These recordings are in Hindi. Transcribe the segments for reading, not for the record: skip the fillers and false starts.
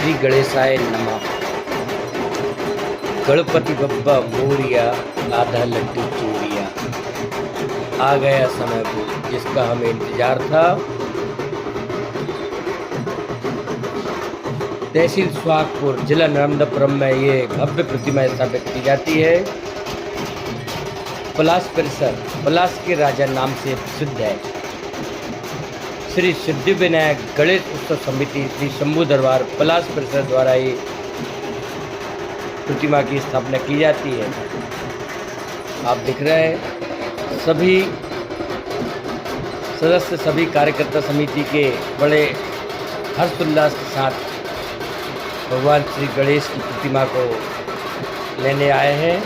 श्री गणेशाय नमः। गणपति बप्पा मोरिया, आधा लड्डू चूरिया। आ गया समय वो जिसका हमें इंतजार था। तहसील सुहागपुर, जिला नर्मदापुरम में ये भव्य प्रतिमा स्थापित की जाती है। पलाश परिसर पलाश के राजा नाम से प्रसिद्ध है। श्री सिद्धिविनायक गणेश उत्सव समिति श्री शंभू दरबार पलाश परिसर द्वारा ये प्रतिमा की स्थापना की जाती है। आप दिख रहे हैं सभी सदस्य, सभी कार्यकर्ता समिति के बड़े हर्षोल्लास के साथ भगवान श्री गणेश की प्रतिमा को लेने आए हैं।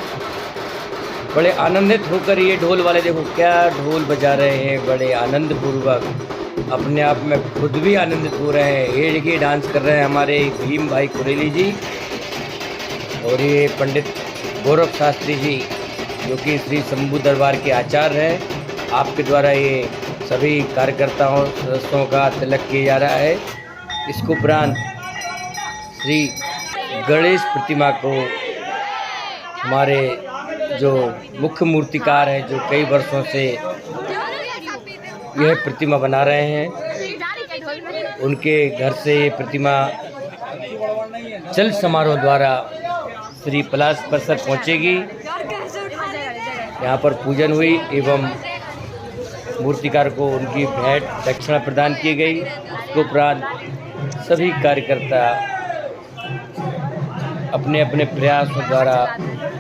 बड़े आनंदित होकर ये ढोल वाले देखो क्या ढोल बजा रहे हैं, बड़े आनंद पूर्वक, अपने आप में खुद भी आनंदित हो रहे हैं। ये देखिए डांस कर रहे हैं हमारे भीम भाई कुरेली जी और ये पंडित गौरव शास्त्री जी जो कि श्री शंभू दरबार के आचार्य हैं। आपके द्वारा ये सभी कार्यकर्ताओं सदस्यों का तिलक किया जा रहा है। इसको उपरांत श्री गणेश प्रतिमा को हमारे जो मुख्य मूर्तिकार हैं, जो कई वर्षों से यह प्रतिमा बना रहे हैं, उनके घर से ये प्रतिमा चल समारोह द्वारा श्री पलाश परिसर पहुँचेगी। यहाँ पर पूजन हुई एवं मूर्तिकार को उनकी भेंट दक्षिणा प्रदान की गई। उसके उपरांत सभी कार्यकर्ता अपने अपने प्रयासों द्वारा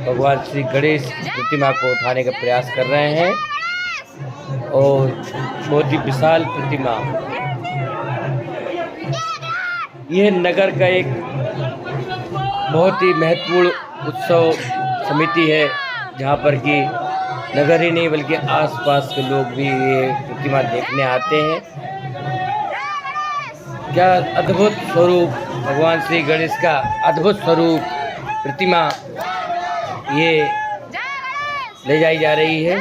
भगवान श्री गणेश प्रतिमा को उठाने का प्रयास कर रहे हैं और बहुत ही विशाल प्रतिमा। यह नगर का एक बहुत ही महत्वपूर्ण उत्सव समिति है, जहाँ पर कि नगर ही नहीं बल्कि आसपास के लोग भी ये प्रतिमा देखने आते हैं। क्या अद्भुत स्वरूप भगवान श्री गणेश का, अद्भुत स्वरूप प्रतिमा ये ले जाई जा रही है।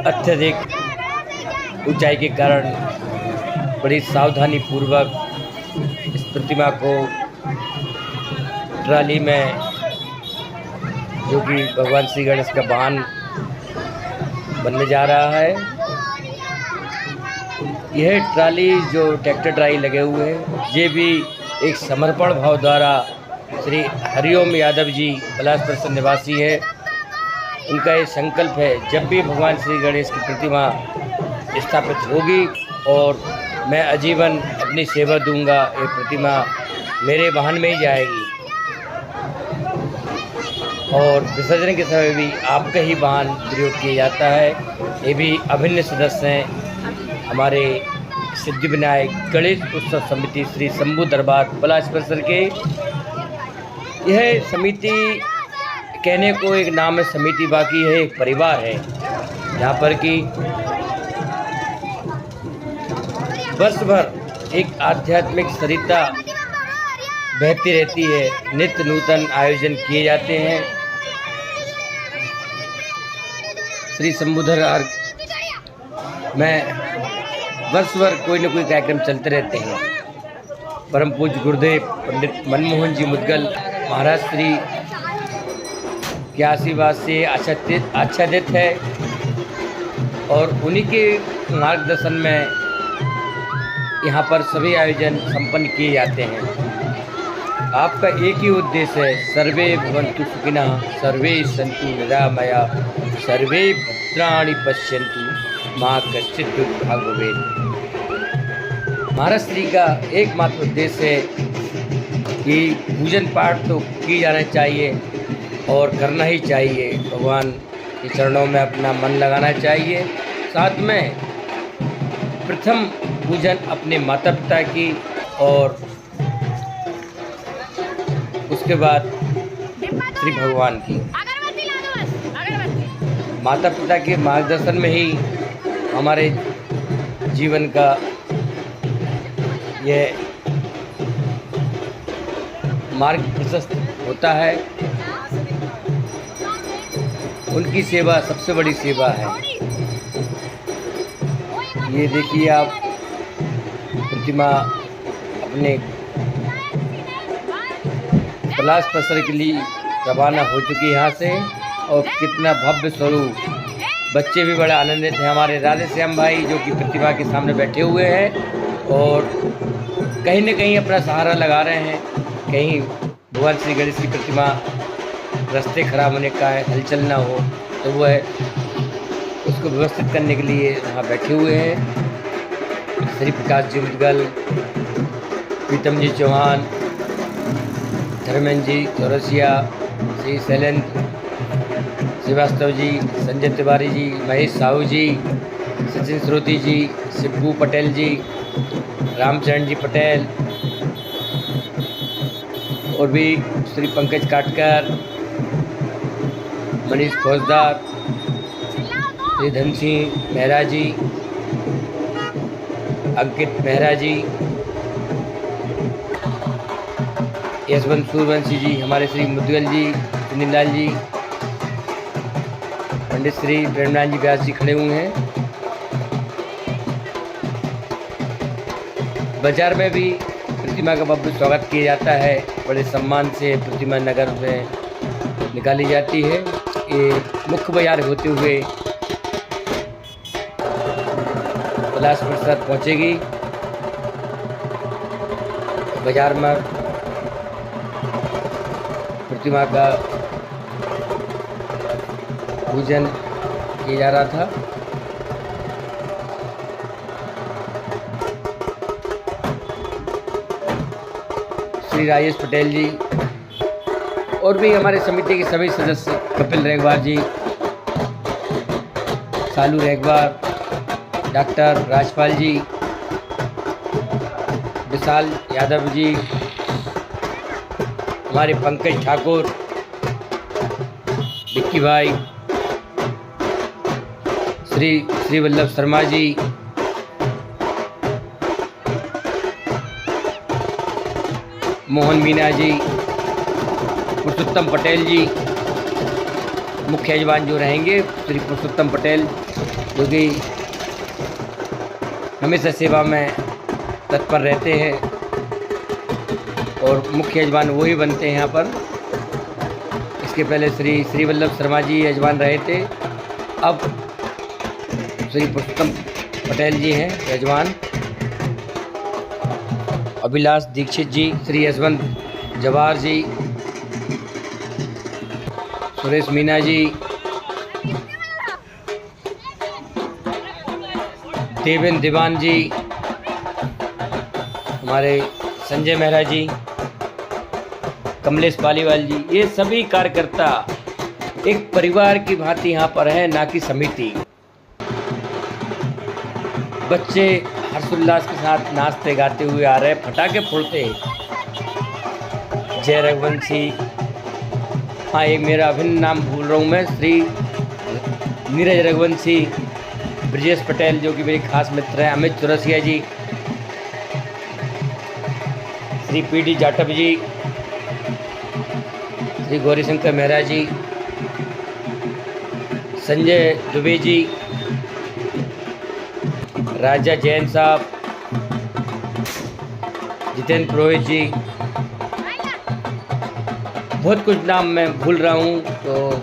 अत्यधिक ऊंचाई के कारण बड़ी सावधानी पूर्वक इस प्रतिमा को ट्राली में, जो कि भगवान श्री गणेश का वाहन बनने जा रहा है, यह ट्राली जो ट्रैक्टर ट्राली लगे हुए हैं, ये भी एक समर्पण भाव द्वारा श्री हरिओम यादव जी पलाश परिसर निवासी है, उनका ये संकल्प है जब भी भगवान श्री गणेश की प्रतिमा स्थापित होगी और मैं आजीवन अपनी सेवा दूंगा, ये प्रतिमा मेरे वाहन में ही जाएगी और विसर्जन के समय भी आपका ही वाहन प्रयोग किया जाता है। ये भी अभिन्न सदस्य हैं हमारे सिद्धिविनायक गणेश उत्सव समिति श्री शंभू दरबार पलाश परिसर के। यह समिति कहने को एक नाम है समिति, बाकी है एक परिवार है, जहाँ पर कि वर्ष भर एक आध्यात्मिक सरिता बहती रहती है। नित्य नूतन आयोजन किए जाते हैं। श्री शंभू दरबार में वर्ष भर कोई न कोई कार्यक्रम चलते रहते हैं। परम पूज्य गुरुदेव पंडित मनमोहन जी मुदगल महाराज श्री के आशीर्वाद से आच्छादित है और उन्हीं के मार्गदर्शन में यहाँ पर सभी आयोजन संपन्न किए जाते हैं। आपका एक ही उद्देश्य है, सर्वे भवन्तु सुखिनः, सर्वे सन्तु निरामयाः, सर्वे भद्राणि पश्यन्तु मा कश्चित् दुर्भाग् भवेत्। महाराज श्री का एकमात्र उद्देश्य है कि पूजन पाठ तो की जाना चाहिए और करना ही चाहिए, भगवान के चरणों में अपना मन लगाना चाहिए। साथ में प्रथम पूजन अपने माता पिता की और उसके बाद श्री भगवान की। माता पिता के मार्गदर्शन में ही हमारे जीवन का यह मार्ग प्रशस्त होता है। उनकी सेवा सबसे बड़ी सेवा है। ये देखिए आप, प्रतिमा अपने कैलाश परिसर के लिए रवाना हो चुकी है यहाँ से। और कितना भव्य स्वरूप, बच्चे भी बड़ा आनंदित हैं। हमारे राधे श्याम भाई जो कि प्रतिमा के सामने बैठे हुए हैं और कहीं न कहीं अपना सहारा लगा रहे हैं। कहीं भगवान श्री गणेश की प्रतिमा रास्ते खराब होने का है, हलचल ना हो, तो वह उसको व्यवस्थित करने के लिए वहाँ बैठे हुए हैं। श्री प्रकाश जी मुदगल, प्रीतम जी चौहान, धर्मेंद्र जी चौरसिया, श्री शैलेंद्र श्रीवास्तव जी, संजय तिवारी जी, महेश साहू जी, सचिन श्रोती जी, शिब्बू पटेल जी, रामचरण जी पटेल और भी श्री पंकज काटकर, मनीष फौजदार, श्री धन सिंह मेहरा जी, अंकित मेहरा जी, यशवंत सूर्यवंशी जी, हमारे श्री मुदगल जी, सुनील लाल जी, पंडित श्री प्रेमनाथ जी व्यास जी खड़े हुए हैं। बाजार में भी प्रतिमा का भव्य स्वागत किया जाता है। बड़े सम्मान से प्रतिमा नगर में निकाली जाती है। ये मुख्य बाजार होते हुए कैलाश परिसर पहुँचेगी। बाजार में प्रतिमा का पूजन किया जा रहा था। श्री राजेश पटेल जी और भी हमारे समिति के सभी सदस्य, कपिल रेगवार जी, सालू रेगवार, डॉक्टर राजपाल जी, विशाल यादव जी, हमारे पंकज ठाकुर, विक्की भाई, श्री वल्लभ शर्मा जी, मोहन मीना जी, पुरुषोत्तम पटेल जी, मुख्य यजमान जो रहेंगे श्री पुरुषोत्तम पटेल, जो कि हमेशा सेवा में तत्पर रहते हैं और मुख्य यजमान वही बनते हैं यहाँ पर। इसके पहले श्री वल्लभ शर्मा जी यजमान रहे थे, अब श्री पुरुषोत्तम पटेल जी हैं यजमान। अभिलाष दीक्षित जी, श्री यशवंत जवाहर जी, सुरेश मीना जी, देवेंद्र दीवान जी, हमारे संजय मेहरा जी, कमलेश पालीवाल जी, ये सभी कार्यकर्ता एक परिवार की भांति यहाँ पर है, ना कि समिति। बच्चे हर्षोल्लास के साथ नाचते गाते हुए आ रहे हैं, पटाखे फोड़ते। जय रघुवंशी, हाँ एक मेरा अभिन्न नाम भूल रहा हूँ मैं, श्री नीरज रघुवंशी, ब्रजेश पटेल जो कि मेरे खास मित्र हैं, अमित चौरसिया जी, श्री पी.डी. जाटव जी, श्री गौरीशंकर मेहरा जी, संजय दुबे जी, राजा जैन साहब, जितेंद्र पुरोहित जी, बहुत कुछ नाम मैं भूल रहा हूँ। तो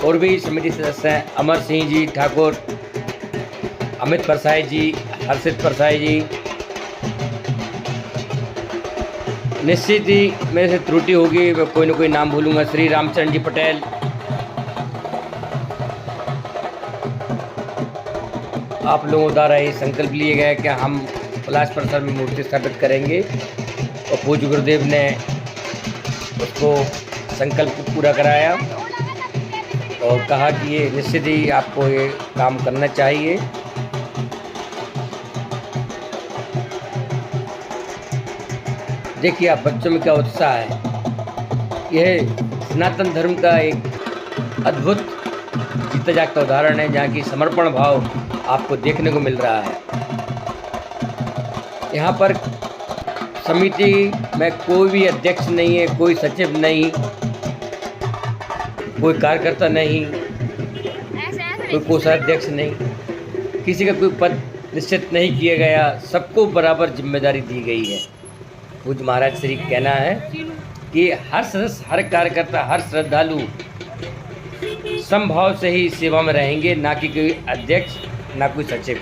और भी समिति सदस्य हैं, अमर सिंह जी ठाकुर, अमित परसाई जी, हर्षित परसाई जी। निश्चित ही मेरे से त्रुटि होगी, मैं कोई ना कोई नाम भूलूंगा। श्री रामचरण जी पटेल, आप लोगों द्वारा ये संकल्प लिए गए कि हम कैलाश परिसर में मूर्ति स्थापित करेंगे और पूज्य गुरुदेव ने उसको संकल्प को पूरा कराया और कहा कि ये निश्चित ही आपको ये काम करना चाहिए। देखिए आप बच्चों में क्या उत्साह है। यह सनातन धर्म का एक अद्भुत जीता जागता उदाहरण है, जहाँ की समर्पण भाव आपको देखने को मिल रहा है। यहाँ पर समिति में कोई भी अध्यक्ष नहीं है, कोई सचिव नहीं, कोई कार्यकर्ता नहीं, कोई कोषाध्यक्ष नहीं, किसी का कोई पद निश्चित नहीं किया गया, सबको बराबर जिम्मेदारी दी गई है। पूज्य महाराज श्री कहना है कि हर सदस्य, हर कार्यकर्ता, हर श्रद्धालु समभाव से ही सेवा में रहेंगे, ना कि कोई अध्यक्ष, ना कोई सचिव।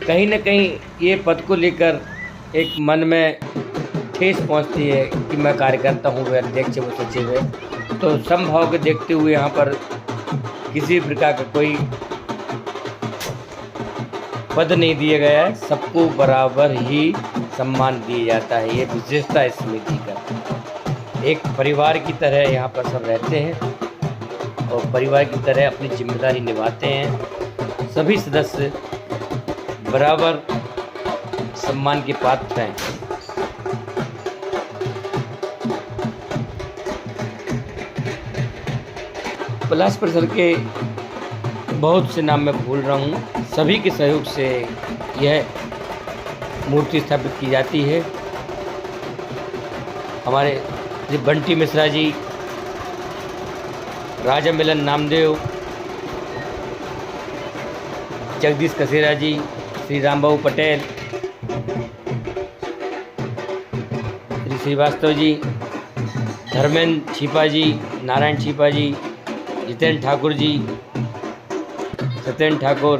कहीं न कहीं ये पद को लेकर एक मन में ठेस पहुंचती है कि मैं कार्यकर्ता हूँ, वह अध्यक्ष है, वो सचिव है। तो समभाव को देखते हुए यहाँ पर किसी प्रकार का कोई पद नहीं दिया गया है, सबको बराबर ही सम्मान दिया जाता है। ये विशेषता है समिति का। एक परिवार की तरह यहाँ पर सब रहते हैं और परिवार की तरह अपनी जिम्मेदारी निभाते हैं। सभी सदस्य बराबर सम्मान के पात्र हैं। पलाश परिसर के बहुत से नाम मैं भूल रहा हूँ, सभी के सहयोग से यह मूर्ति स्थापित की जाती है। हमारे श्री बंटी मिश्रा जी, राजा मिलन नामदेव, जगदीश कसेरा जी, श्री रामबाबू पटेल, श्री श्रीवास्तव जी, धर्मेंद्र छिपा जी, नारायण छिपा जी, जितेंद्र ठाकुर जी, सत्येंद्र ठाकुर,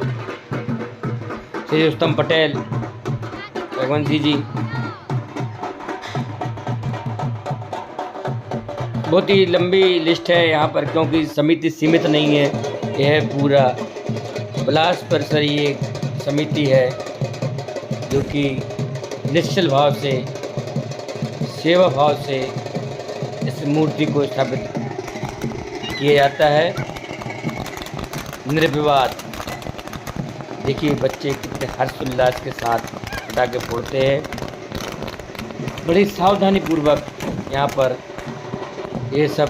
श्री उत्तम पटेल, रघुवंशी जी। बहुत ही लंबी लिस्ट है यहाँ पर, क्योंकि समिति सीमित नहीं है। यह पूरा पलाश परिसर ही एक समिति है जो कि निश्चल भाव से, सेवा भाव से इस मूर्ति को स्थापित किया जाता है। निर्विवाद। देखिए बच्चे कितने हर्षोल्लास के साथ पटाखे फोड़ते हैं। बड़ी सावधानी पूर्वक यहाँ पर ये सब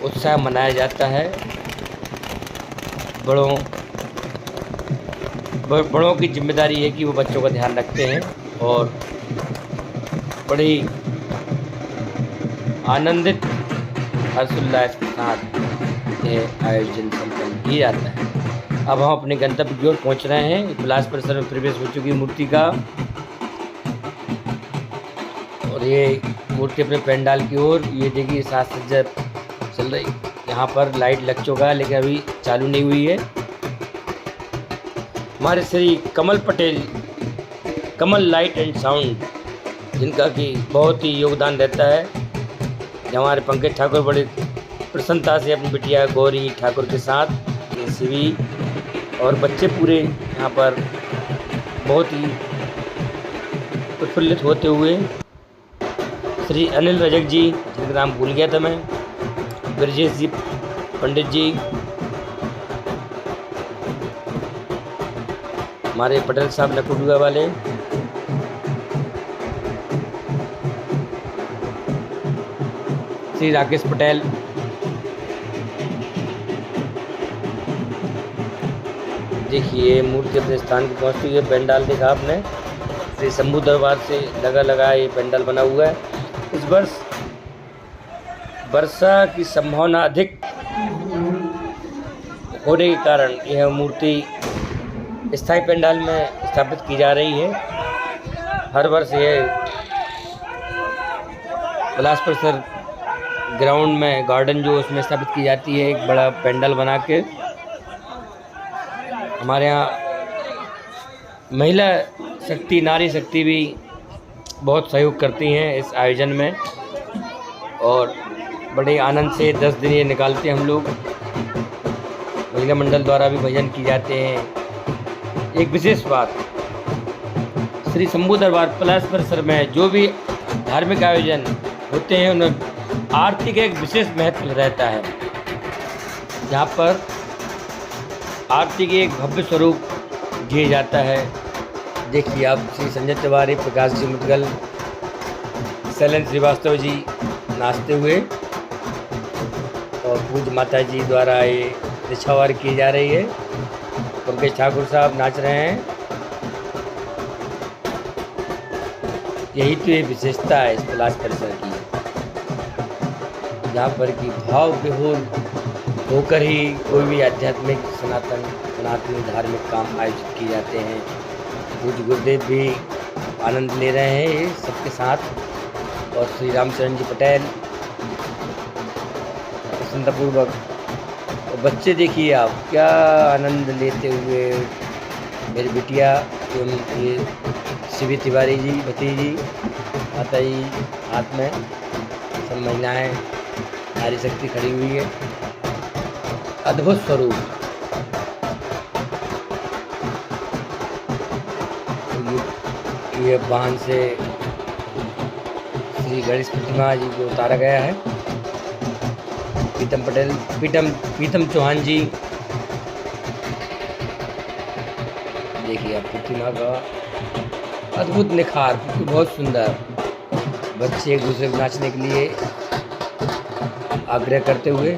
उत्साह मनाया जाता है। बड़ों की जिम्मेदारी है कि वो बच्चों का ध्यान रखते हैं और बड़ी आनंदित हर्षोल्लास के साथ ये आयोजन संपन्न किया जाता है। अब हम अपने गंतव्य की ओर पहुँच रहे हैं। पलाश परिसर में प्रवेश हो चुकी है मूर्ति का और ये मूर्ति अपने पंडाल की ओर, ये देखिए साज सज्जा चल रही। यहाँ पर लाइट लग चुका है लेकिन अभी चालू नहीं हुई है। हमारे श्री कमल पटेल, कमल लाइट एंड साउंड, जिनका कि बहुत ही योगदान रहता है। हमारे पंकज ठाकुर बड़े प्रसन्नता से अपनी बिटिया गौरी ठाकुर के साथ ये शिवी और बच्चे पूरे यहाँ पर बहुत ही प्रफुल्लित होते हुए, श्री अनिल रजक जी, जिनका नाम भूल गया था मैं, ब्रजेश जी पंडित जी, हमारे पटेल साहब नकुडुआ वाले, श्री राकेश पटेल, देखिए मूर्ति अपने स्थान पर पहुँचती है। पंडाल देखा आपने, श्री शंभू दरबार से लगा ये पंडाल बना हुआ है। इस वर्ष वर्षा की संभावना अधिक होने के कारण यह मूर्ति स्थायी पंडाल में स्थापित की जा रही है। हर वर्ष यह पलाश परिसर ग्राउंड में, गार्डन जो उसमें स्थापित की जाती है, एक बड़ा पंडाल बना के। हमारे यहाँ महिला शक्ति, नारी शक्ति भी बहुत सहयोग करती हैं इस आयोजन में और बड़े आनंद से 10 दिन ये निकालते हैं हम लोग। महिला मंडल द्वारा भी भजन किए जाते हैं। एक विशेष बात, श्री शंभू दरबार पलाश परिसर में जो भी धार्मिक आयोजन होते हैं उनमें आरती का एक विशेष महत्व रहता है। जहाँ पर आरती के एक भव्य स्वरूप दिया जाता है। देखिए आप श्री संजय तिवारी, प्रकाश जी मुदगल, शैलेंद्र श्रीवास्तव जी नाचते हुए और पूज्य माता जी द्वारा ये निछावर की जा रही है। पंकज ठाकुर साहब नाच रहे हैं। यही तो ये विशेषता है इस पलाश परिसर की, जहाँ पर कि भाव विभोर होकर ही कोई भी आध्यात्मिक सनातन सनातनी धार्मिक काम आयोजित किए जाते हैं। पूज्य गुरुदेव भी आनंद ले रहे हैं ये सबके साथ, और श्री रामचरण जी पटेल प्रसन्नतापूर्वक। और बच्चे देखिए आप क्या आनंद लेते हुए, मेरी बिटिया एवं ये शिवी तिवारी जी भतीजी, माताजी हाथ में, सब महिलाएं, नारी शक्ति खड़ी हुई है। अद्भुत स्वरूप। ये वाहन से श्री गणेश प्रतिमा जी को उतारा गया है। प्रीतम चौहान जी, देखिए आप प्रतिमा का अद्भुत निखार, बहुत सुंदर। बच्चे एक दूसरे को नाचने के लिए आग्रह करते हुए,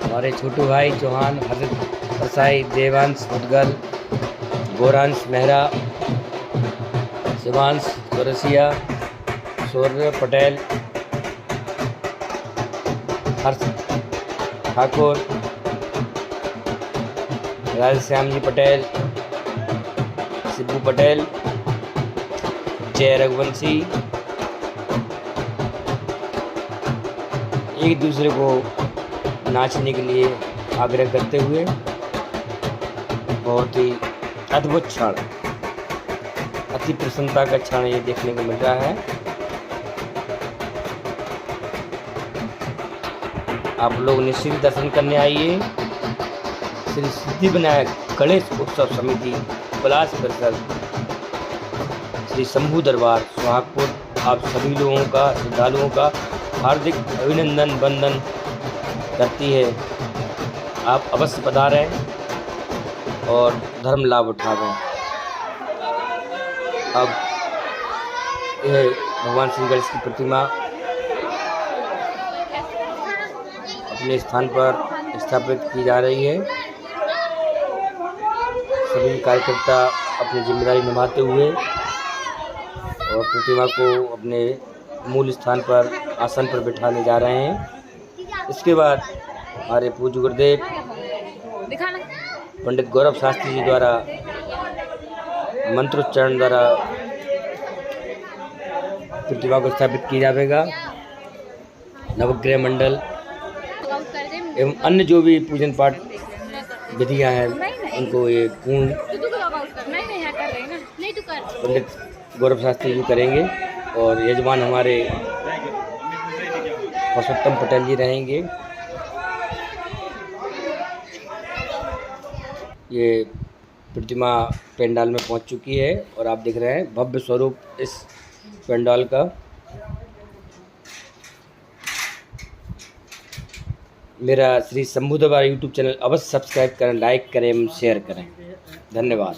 हमारे छोटू भाई चौहान, हर्षित परसाई, देवांश मुदगल, गौरांश मेहरा, शिवांश चौरसिया, सौर्य पटेल, हर्ष ठाकुर, राधेश्याम जी पटेल, शिबू पटेल, जय रघुवंशी, एक दूसरे को नाचने के लिए आग्रह करते हुए, बहुत ही अद्भुत क्षण, अति प्रसन्नता का क्षण ये देखने को मिल रहा है। आप लोग निश्चित दर्शन करने आइए। श्री सिद्धिविनायक गणेश उत्सव समिति पलाश परिसर, श्री शंभू दरबार सुहागपुर, आप सभी लोगों का, श्रद्धालुओं का हार्दिक अभिनंदन वंदन करती है। आप अवश्य पधारें और धर्म लाभ उठावें। अब यह भगवान श्री गणेश की प्रतिमा अपने स्थान पर स्थापित की जा रही है। सभी कार्यकर्ता अपनी जिम्मेदारी निभाते हुए और प्रतिमा को अपने मूल स्थान पर, आसन पर बिठाने जा रहे हैं। इसके बाद हमारे पूज्य गुरुदेव पंडित गौरव शास्त्री जी द्वारा मंत्रोच्चारण द्वारा प्रतिमा को स्थापित किया जाएगा। नवग्रह मंडल एवं अन्य जो भी पूजन पाठ विधियां हैं, उनको ये पूर्ण पंडित गौरव शास्त्री जी करेंगे और यजमान हमारे पुरुषोत्तम पटेल जी रहेंगे। ये प्रतिमा पंडाल में पहुंच चुकी है और आप देख रहे हैं भव्य स्वरूप इस पंडाल का। मेरा श्री शंभू दरबार यूट्यूब चैनल अवश्य सब्सक्राइब करें, लाइक करें, शेयर करें। धन्यवाद।